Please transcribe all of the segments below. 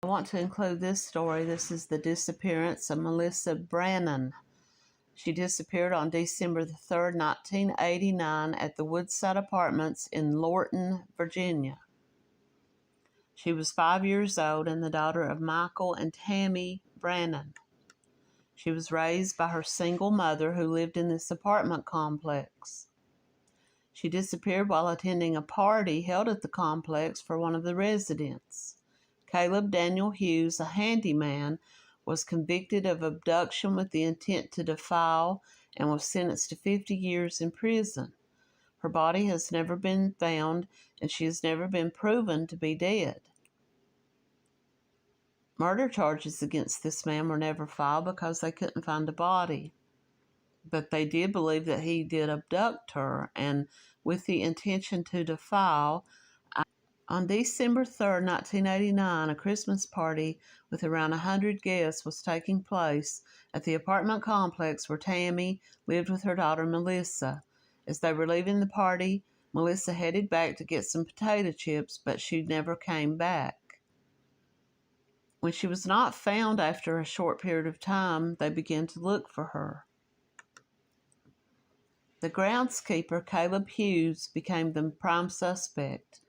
I want to include this story. This is the disappearance of Melissa Brennan. She disappeared on December the 3rd, 1989 at the Woodside Apartments in Lorton, Virginia. She was 5 years old and the daughter of Michael and Tammy Brennan. She was raised by her single mother who lived in this apartment complex. She disappeared while attending a party held at the complex for one of the residents. Caleb Daniel Hughes, a handyman, was convicted of abduction with the intent to defile and was sentenced to 50 years in prison. Her body has never been found and she has never been proven to be dead. Murder charges against this man were never filed because they couldn't find a body. But they did believe that he did abduct her, and with the intention to defile. On December 3rd, 1989, a Christmas party with around 100 guests was taking place at the apartment complex where Tammy lived with her daughter Melissa. As they were leaving the party, Melissa headed back to get some potato chips, but she never came back. When she was not found after a short period of time, they began to look for her. The groundskeeper, Caleb Hughes, became the prime suspect.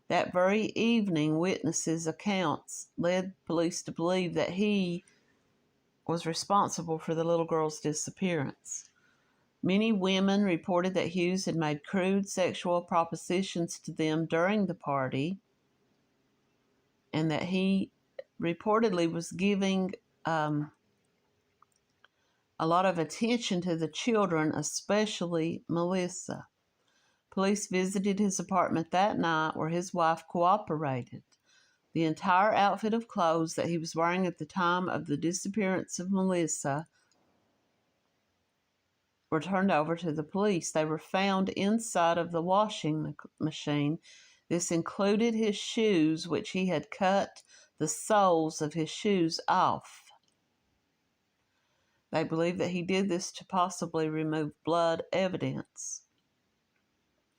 That very evening, witnesses' accounts led police to believe that he was responsible for the little girl's disappearance. Many women reported that Hughes had made crude sexual propositions to them during the party and that he reportedly was giving a lot of attention to the children, especially Melissa. Police visited his apartment that night where his wife cooperated. The entire outfit of clothes that he was wearing at the time of the disappearance of Melissa were turned over to the police. They were found inside of the washing machine. This included his shoes, which he had cut the soles of his shoes off. They believe that he did this to possibly remove blood evidence.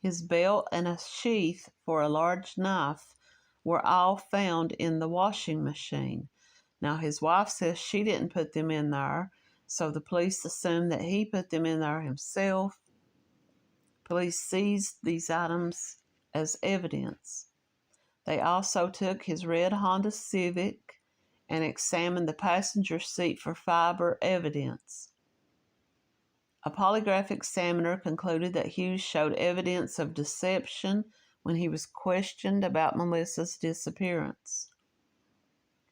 His belt and a sheath for a large knife were all found in the washing machine. Now, his wife says she didn't put them in there, so the police assumed that he put them in there himself. Police seized these items as evidence. They also took his red Honda Civic and examined the passenger seat for fiber evidence. A polygraph examiner concluded that Hughes showed evidence of deception when he was questioned about Melissa's disappearance.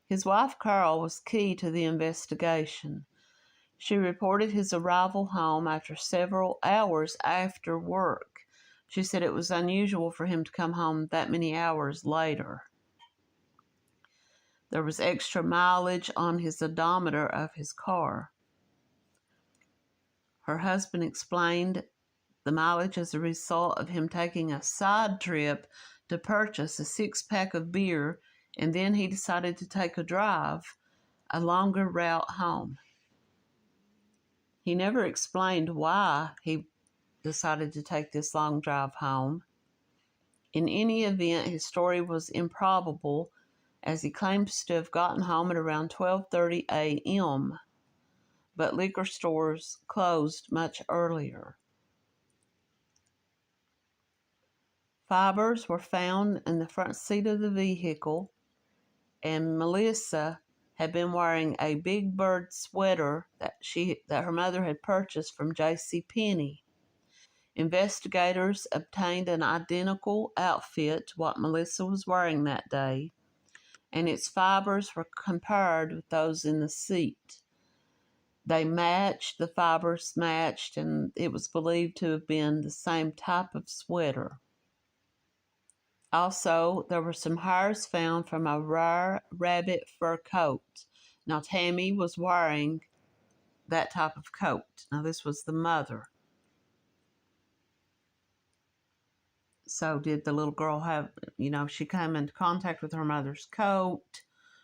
His wife, Carol, was key to the investigation. She reported his arrival home after several hours after work. She said it was unusual for him to come home that many hours later. There was extra mileage on his odometer of his car. Her husband explained the mileage as a result of him taking a side trip to purchase a 6-pack of beer, and then he decided to take a drive, a longer route home. He never explained why he decided to take this long drive home. In any event, his story was improbable, as he claims to have gotten home at around 12:30 a.m., but liquor stores closed much earlier. Fibers were found in the front seat of the vehicle, and Melissa had been wearing a Big Bird sweater that her mother had purchased from JCPenney. Investigators obtained an identical outfit to what Melissa was wearing that day, and its fibers were compared with those in the seat. They matched, the fibers matched, and it was believed to have been the same type of sweater. Also, there were some hairs found from a rare rabbit fur coat. Now, Tammy was wearing that type of coat. Now, this was the mother. So, did the little girl have, she came into contact with her mother's coat.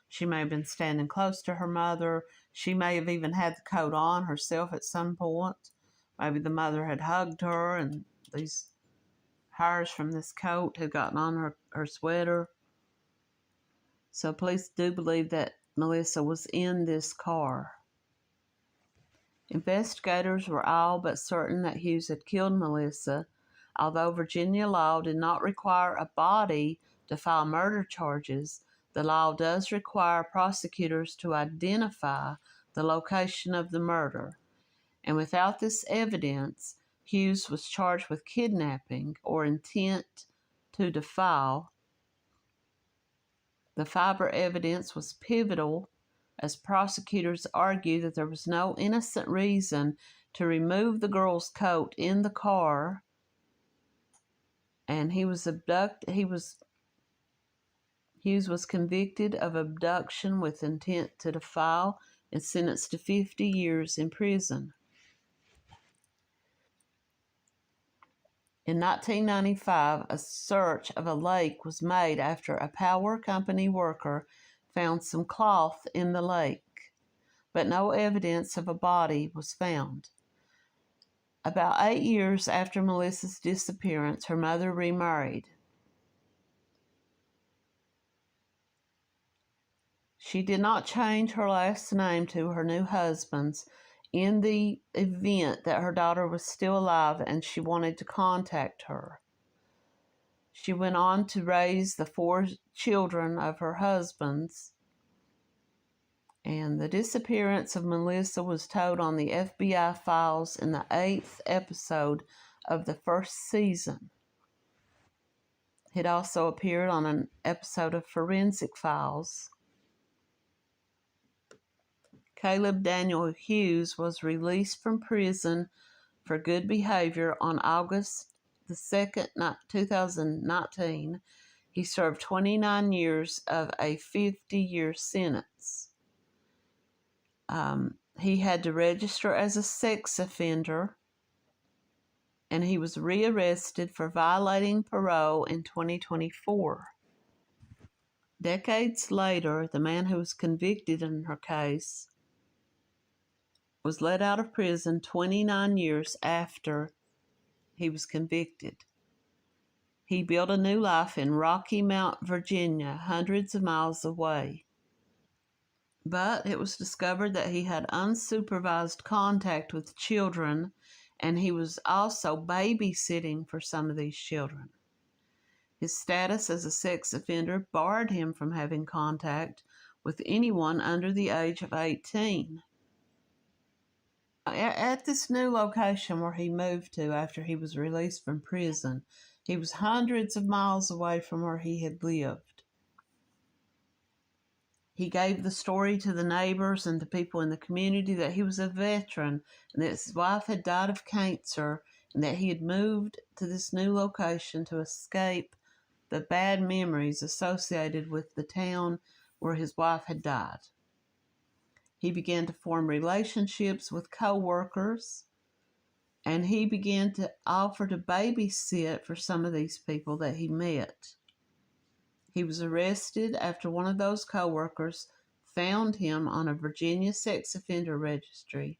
She may have been standing close to her mother. She may have even had the coat on herself at some point. Maybe the mother had hugged her and these hairs from this coat had gotten on her sweater. So police do believe that Melissa was in this car. Investigators were all but certain that Hughes had killed Melissa, although Virginia law did not require a body to file murder charges. The law does require prosecutors to identify the location of the murder, and without this evidence, Hughes was charged with kidnapping or intent to defile. The fiber evidence was pivotal, as prosecutors argued that there was no innocent reason to remove the girl's coat in the car, and Hughes was convicted of abduction with intent to defile and sentenced to 50 years in prison. In 1995, a search of a lake was made after a power company worker found some cloth in the lake, but no evidence of a body was found. About 8 years after Melissa's disappearance, her mother remarried. She did not change her last name to her new husband's in the event that her daughter was still alive and she wanted to contact her. She went on to raise the 4 children of her husband's, and the disappearance of Melissa was told on the FBI files in the 8th episode of the first season. It also appeared on an episode of Forensic Files. Caleb Daniel Hughes was released from prison for good behavior on August the 2nd, 2019. He served 29 years of a 50-year sentence. He had to register as a sex offender, and he was rearrested for violating parole in 2024. Decades later, the man who was convicted in her case was let out of prison 29 years after he was convicted. He built a new life in Rocky Mount, Virginia, hundreds of miles away. But it was discovered that he had unsupervised contact with children, and he was also babysitting for some of these children. His status as a sex offender barred him from having contact with anyone under the age of 18. At this new location where he moved to after he was released from prison, he was hundreds of miles away from where he had lived. He gave the story to the neighbors and the people in the community that he was a veteran and that his wife had died of cancer and that he had moved to this new location to escape the bad memories associated with the town where his wife had died. He began to form relationships with co-workers, and he began to offer to babysit for some of these people that he met. He was arrested after one of those co-workers found him on a Virginia sex offender registry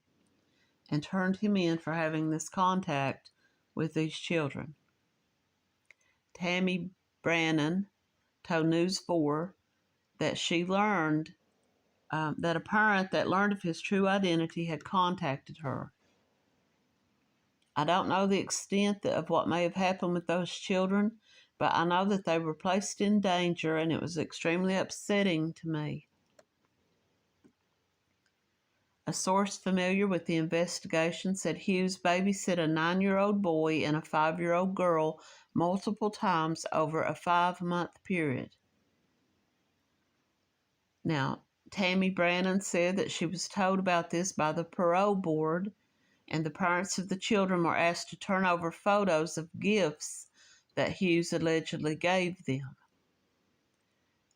and turned him in for having this contact with these children. Tammy Brennan told News 4 that she learned that a parent that learned of his true identity had contacted her. I don't know the extent of what may have happened with those children, but I know that they were placed in danger, and it was extremely upsetting to me. A source familiar with the investigation said Hughes babysit a 9-year-old boy and a 5-year-old girl multiple times over a 5-month period. Now, Tammy Brennan said that she was told about this by the parole board, and the parents of the children were asked to turn over photos of gifts that Hughes allegedly gave them.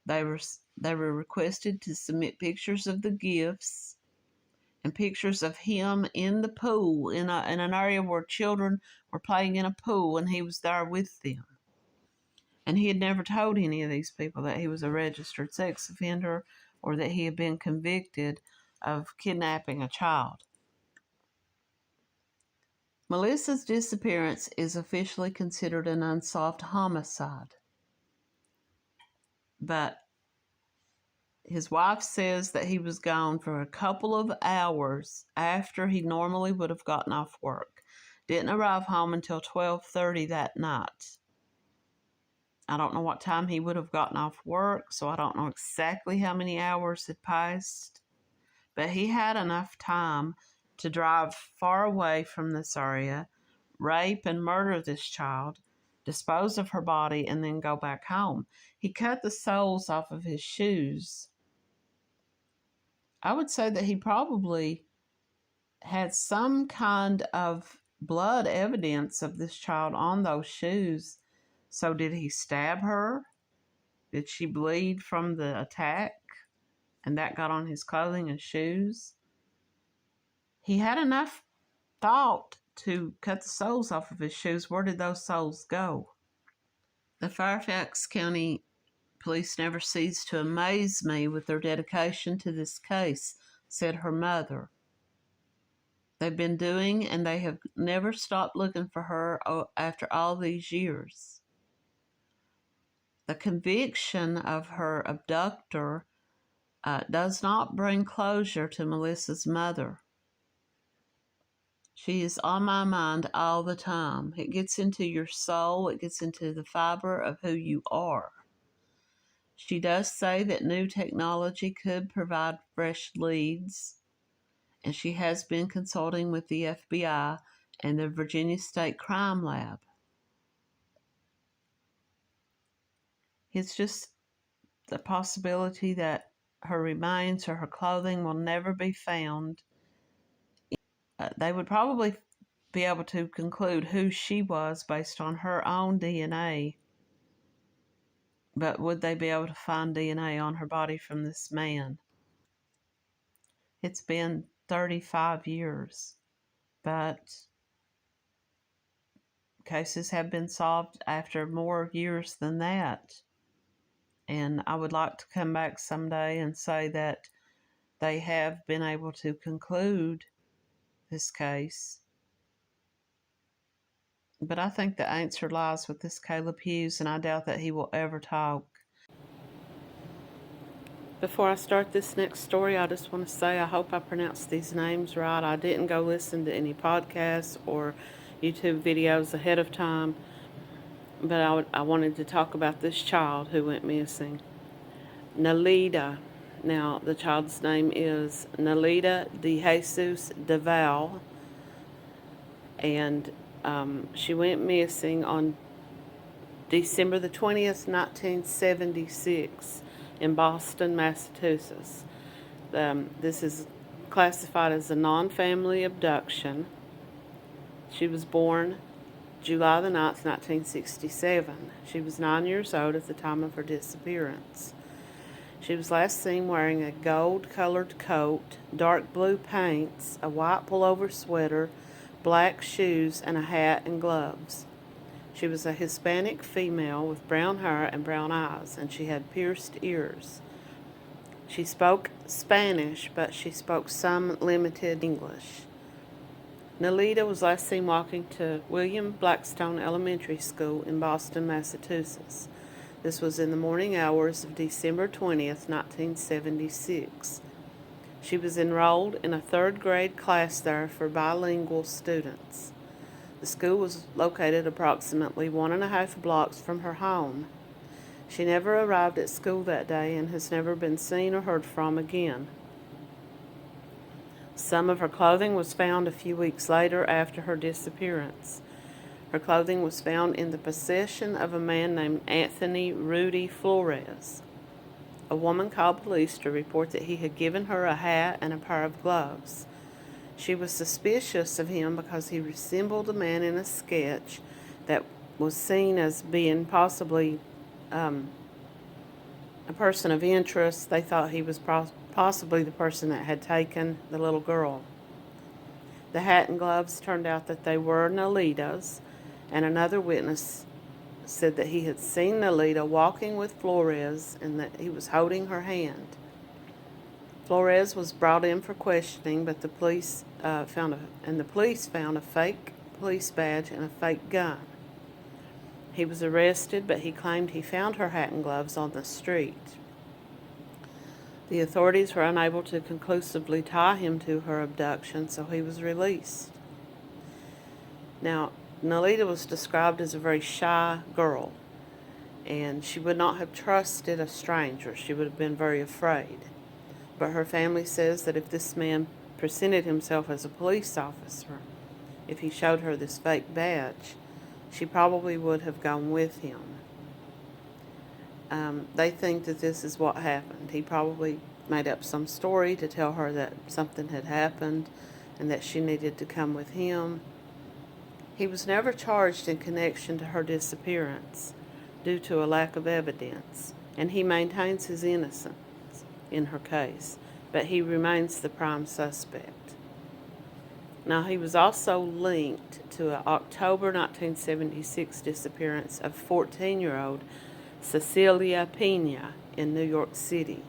They were requested to submit pictures of the gifts and pictures of him in the pool, in an area where children were playing in a pool, and he was there with them. And he had never told any of these people that he was a registered sex offender or that he had been convicted of kidnapping a child. Melissa's disappearance is officially considered an unsolved homicide. But His wife says that he was gone for a couple of hours after he normally would have gotten off work. Didn't arrive home until 12:30 that night. I don't know what time he would have gotten off work, so I don't know exactly how many hours had passed. But he had enough time to drive far away from this area, rape and murder this child, dispose of her body, and then go back home. He cut the soles off of his shoes. I would say that he probably had some kind of blood evidence of this child on those shoes. So did he stab her? Did she bleed from the attack? And that got on his clothing and shoes? He had enough thought to cut the soles off of his shoes. Where did those soles go? The Fairfax County Police never cease to amaze me with their dedication to this case, said her mother. They've been doing and they have never stopped looking for her after all these years. The conviction of her abductor does not bring closure to Melissa's mother. She is on my mind all the time. It gets into your soul. It gets into the fiber of who you are. She does say that new technology could provide fresh leads, and she has been consulting with the FBI and the Virginia State Crime Lab. It's just the possibility that her remains or her clothing will never be found. They would probably be able to conclude who she was based on her own DNA. But would they be able to find DNA on her body from this man? It's been 35 years, but cases have been solved after more years than that. And I would like to come back someday and say that they have been able to conclude this case. But I think the answer lies with this Caleb Hughes, and I doubt that he will ever talk. Before I start this next story, I just want to say I hope I pronounced these names right. I didn't go listen to any podcasts or YouTube videos ahead of time, but I wanted to talk about this child who went missing. Nelida. Now, the child's name is Nelida de Jesus de Valle, and she went missing on December the 20th, 1976 in Boston, Massachusetts. This is classified as a non-family abduction. She was born July the 9th, 1967. She was 9 years old at the time of her disappearance. She was last seen wearing a gold-colored coat, dark blue pants, a white pullover sweater, black shoes, and a hat and gloves. She was a Hispanic female with brown hair and brown eyes, and she had pierced ears. She spoke Spanish, but she spoke some limited English. Nelida was last seen walking to William Blackstone Elementary School in Boston, Massachusetts. This was in the morning hours of December 20th, 1976. She was enrolled in a third-grade class there for bilingual students. The school was located approximately 1.5 blocks from her home. She never arrived at school that day and has never been seen or heard from again. Some of her clothing was found a few weeks later after her disappearance. Her clothing was found in the possession of a man named Anthony Rudy Flores. A woman called police to report that he had given her a hat and a pair of gloves. She was suspicious of him because he resembled a man in a sketch that was seen as being possibly a person of interest. They thought he was possibly the person that had taken the little girl. The hat and gloves turned out that they were Nelida's, and another witness said that he had seen Nelida walking with Flores and that he was holding her hand. Flores was brought in for questioning, but the police found a fake police badge and a fake gun. He was arrested, but he claimed he found her hat and gloves on the street. The authorities were unable to conclusively tie him to her abduction, so he was released. Now, Nelida was described as a very shy girl, and she would not have trusted a stranger. She would have been very afraid. But her family says that if this man presented himself as a police officer, if he showed her this fake badge, she probably would have gone with him. They think that this is what happened. He probably made up some story to tell her that something had happened and that she needed to come with him. He was never charged in connection to her disappearance due to a lack of evidence, and he maintains his innocence in her case, but he remains the prime suspect. Now, he was also linked to an October 1976 disappearance of 14-year-old Cecilia Pena in New York City,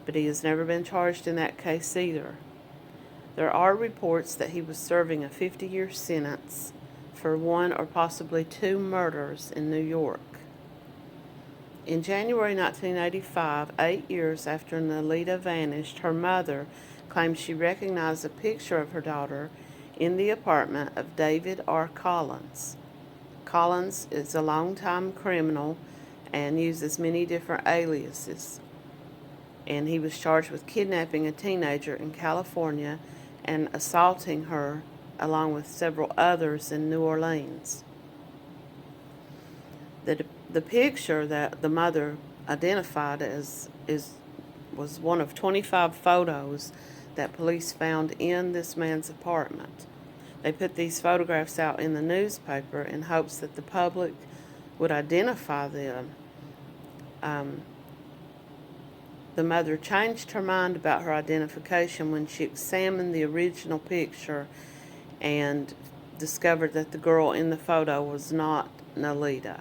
but he has never been charged in that case either. There are reports that he was serving a 50-year sentence for one or possibly two murders in New York. In January 1985, 8 years after Nelida vanished, her mother claimed she recognized a picture of her daughter in the apartment of David R. Collins. Collins is a longtime criminal and uses many different aliases. And he was charged with kidnapping a teenager in California and assaulting her along with several others in New Orleans. The picture that the mother identified was one of 25 photos that police found in this man's apartment. They put these photographs out in the newspaper in hopes that the public would identify them. The mother changed her mind about her identification when she examined the original picture and discovered that the girl in the photo was not Nelida.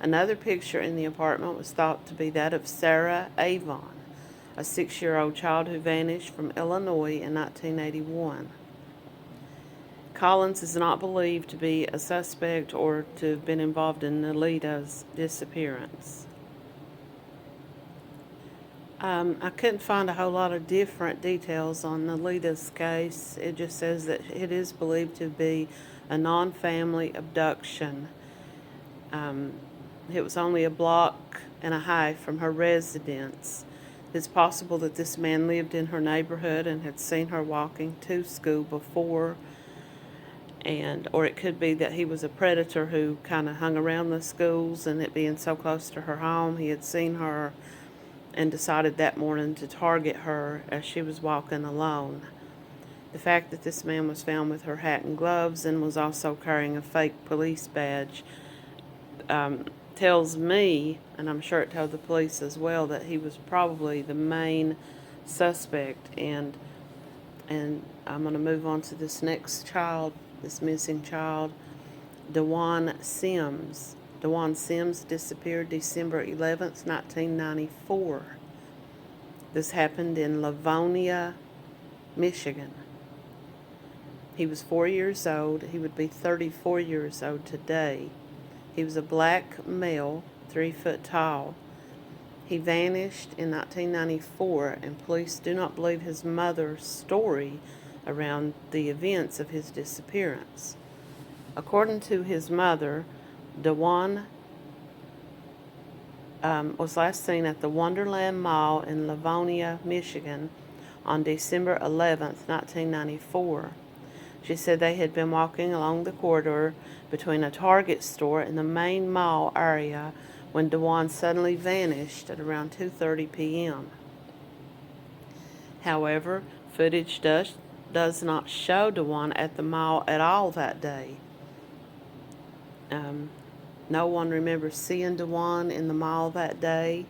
Another picture in the apartment was thought to be that of Sarah Avon, a 6-year-old child who vanished from Illinois in 1981. Collins is not believed to be a suspect or to have been involved in Nelida's disappearance. I couldn't find a whole lot of different details on Nelida's case. It just says that it is believed to be a non-family abduction. It was only a block and a half from her residence. It's possible that this man lived in her neighborhood and had seen her walking to school before, or it could be that he was a predator who kind of hung around the schools, and it being so close to her home, he had seen her and decided that morning to target her as she was walking alone. The fact that this man was found with her hat and gloves and was also carrying a fake police badge tells me, and I'm sure it told the police as well, that he was probably the main suspect. And I'm going to move on to this next child, this missing child, DeJuan Sims. DeJuan Sims disappeared December 11th, 1994. This happened in Livonia, Michigan. He was 4 years old. He would be 34 years old today. He was a black male, 3 foot tall. He vanished in 1994, and police do not believe his mother's story around the events of his disappearance. According to his mother, DeJuan was last seen at the Wonderland Mall in Livonia, Michigan on December 11th, 1994. She said they had been walking along the corridor between a Target store and the main mall area when DeJuan suddenly vanished at around 2:30 p.m. However, footage does not show DeJuan at the mall at all that day. No one remembers seeing DeJuan in the mall that day.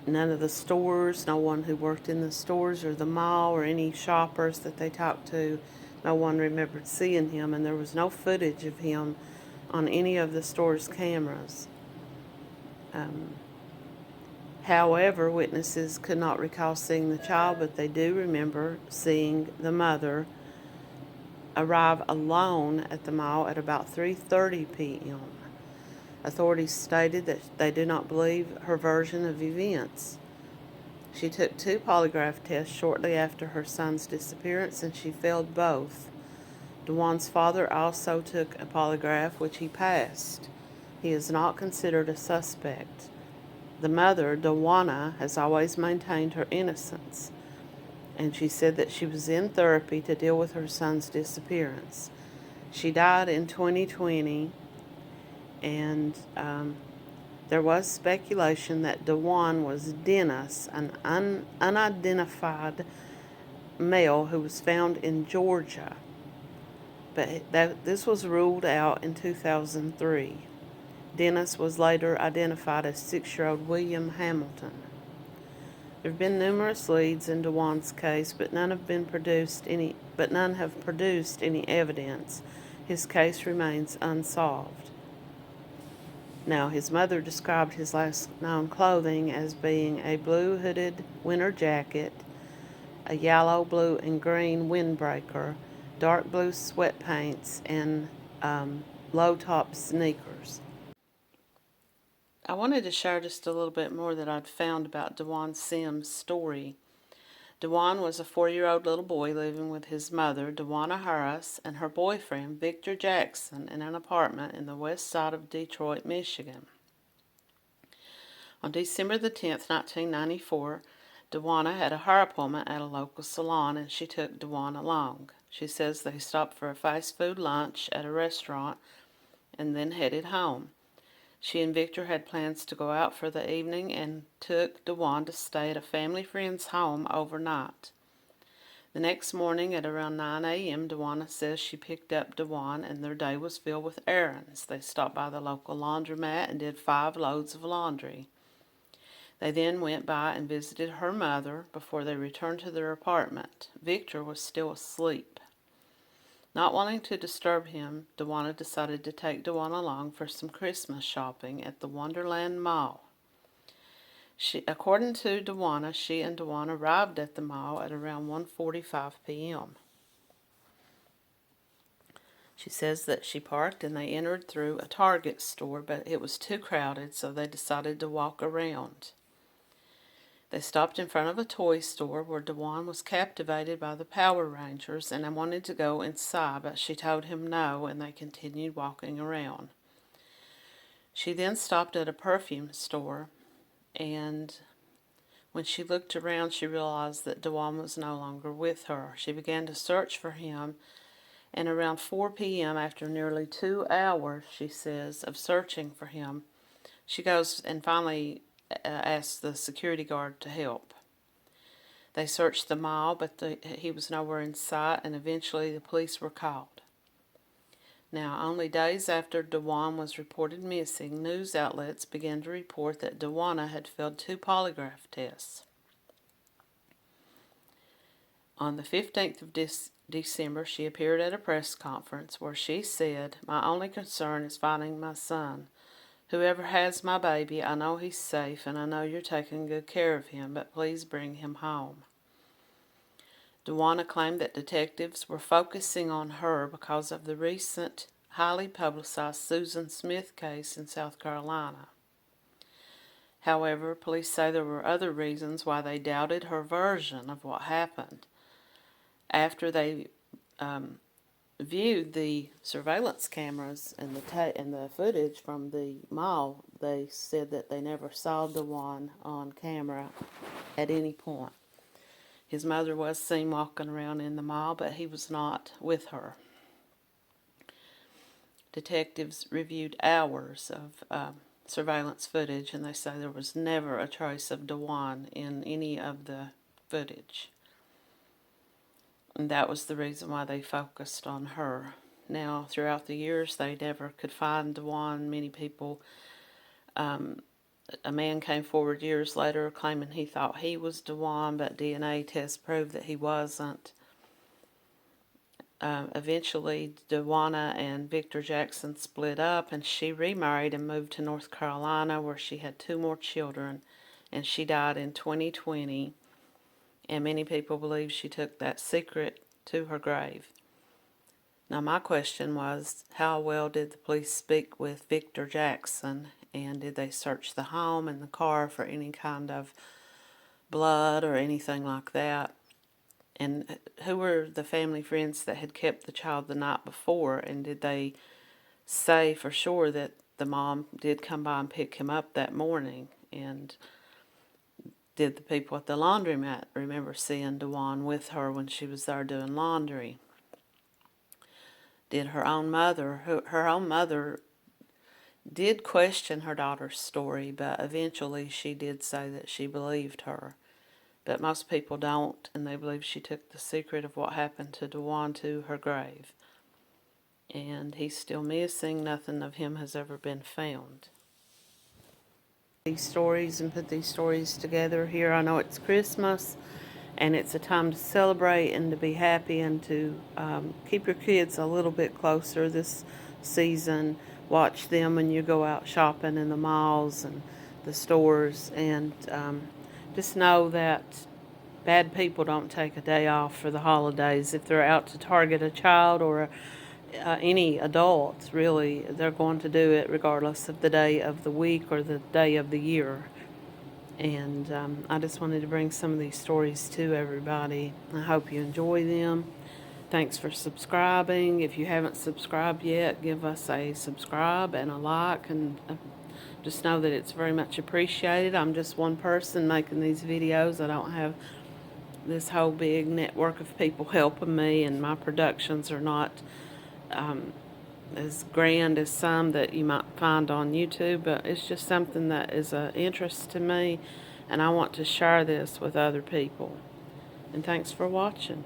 None of the stores, no one who worked in the stores or the mall or any shoppers that they talked to, no one remembered seeing him, and there was no footage of him on any of the store's cameras. However, witnesses could not recall seeing the child, but they do remember seeing the mother arrive alone at the mall at about 3:30 p.m. Authorities stated that they do not believe her version of events. She took 2 polygraph tests shortly after her son's disappearance, and she failed both. DeJuan's father also took a polygraph, which he passed. He is not considered a suspect. The mother, DeJuana, has always maintained her innocence, and she said that she was in therapy to deal with her son's disappearance. She died in 2020, and there was speculation that DeJuan was Dennis, an unidentified male who was found in Georgia, but this was ruled out in 2003. Dennis was later identified as 6-year-old William Hamilton. There have been numerous leads in DeJuan's case, but none have produced any evidence. His case remains unsolved. Now, his mother described his last known clothing as being a blue hooded winter jacket, a yellow, blue, and green windbreaker, dark blue sweatpants, and low-top sneakers. I wanted to share just a little bit more that I'd found about DeJuan Sims' story. DeJuan was a 4-year-old little boy living with his mother, DeJuana Harris, and her boyfriend, Victor Jackson, in an apartment in the west side of Detroit, Michigan. On December the 10th, 1994, DeJuana had a hair appointment at a local salon, and she took DeJuan along. She says they stopped for a fast food lunch at a restaurant and then headed home. She and Victor had plans to go out for the evening and took DeJuan to stay at a family friend's home overnight. The next morning at around 9 a.m., DeJuana says she picked up DeJuan, and their day was filled with errands. They stopped by the local laundromat and did 5 loads of laundry. They then went by and visited her mother before they returned to their apartment. Victor was still asleep. Not wanting to disturb him, DeJuana decided to take DeJuan along for some Christmas shopping at the Wonderland Mall. According to DeJuana, she and DeJuan arrived at the mall at around 1:45 p.m. She says that she parked and they entered through a Target store, but it was too crowded, so they decided to walk around. They stopped in front of a toy store where DeJuan was captivated by the Power Rangers and wanted to go inside, but she told him no, and they continued walking around. She then stopped at a perfume store, and when she looked around, she realized that DeJuan was no longer with her. She began to search for him, and around 4 p.m., after nearly 2 hours, she says, of searching for him, she goes and finally asked the security guard to help. They searched the mall, but he was nowhere in sight, and eventually the police were called. Now, only days after DeJuan was reported missing, news outlets began to report that DeJuana had failed 2 polygraph tests. On the 15th of December, she appeared at a press conference where she said, "My only concern is finding my son. Whoever has my baby, I know he's safe, and I know you're taking good care of him, but please bring him home." DeJuana claimed that detectives were focusing on her because of the recent, highly publicized Susan Smith case in South Carolina. However, police say there were other reasons why they doubted her version of what happened. After they viewed the surveillance cameras and the footage from the mall, they said that they never saw DeJuan on camera at any point. His mother was seen walking around in the mall, but he was not with her. Detectives reviewed hours of surveillance footage, and they say there was never a trace of DeJuan in any of the footage. And that was the reason why they focused on her. Now, throughout the years, they never could find DeJuan. Many people, a man came forward years later claiming he thought he was DeJuan, but DNA tests proved that he wasn't. Eventually, DeJuana and Victor Jackson split up, and she remarried and moved to North Carolina, where she had 2 more children, and she died in 2020. And many people believe she took that secret to her grave. Now, my question was, how well did the police speak with Victor Jackson, and did they search the home and the car for any kind of blood or anything like that. And who were the family friends that had kept the child the night before? And did they say for sure that the mom did come by and pick him up that morning? And did the people at the laundromat remember seeing Dewan with her when she was there doing laundry? Did her own mother did question her daughter's story, but eventually she did say that she believed her. But most people don't, and they believe she took the secret of what happened to Dewan to her grave. And he's still missing. Nothing of him has ever been found. These stories and put these stories together here. I know it's Christmas, and it's a time to celebrate and to be happy and to keep your kids a little bit closer this season. Watch them when you go out shopping in the malls and the stores, and just know that bad people don't take a day off for the holidays. If they're out to target a child or any adults, really, they're going to do it regardless of the day of the week or the day of the year. And I just wanted to bring some of these stories to everybody. I hope you enjoy them. Thanks for subscribing. If you haven't subscribed yet, give us a subscribe and a like, and just know that it's very much appreciated. I'm just one person making these videos. I don't have this whole big network of people helping me, and my productions are not as grand as some that you might find on YouTube, but it's just something that is of interest to me, and I want to share this with other people. And thanks for watching.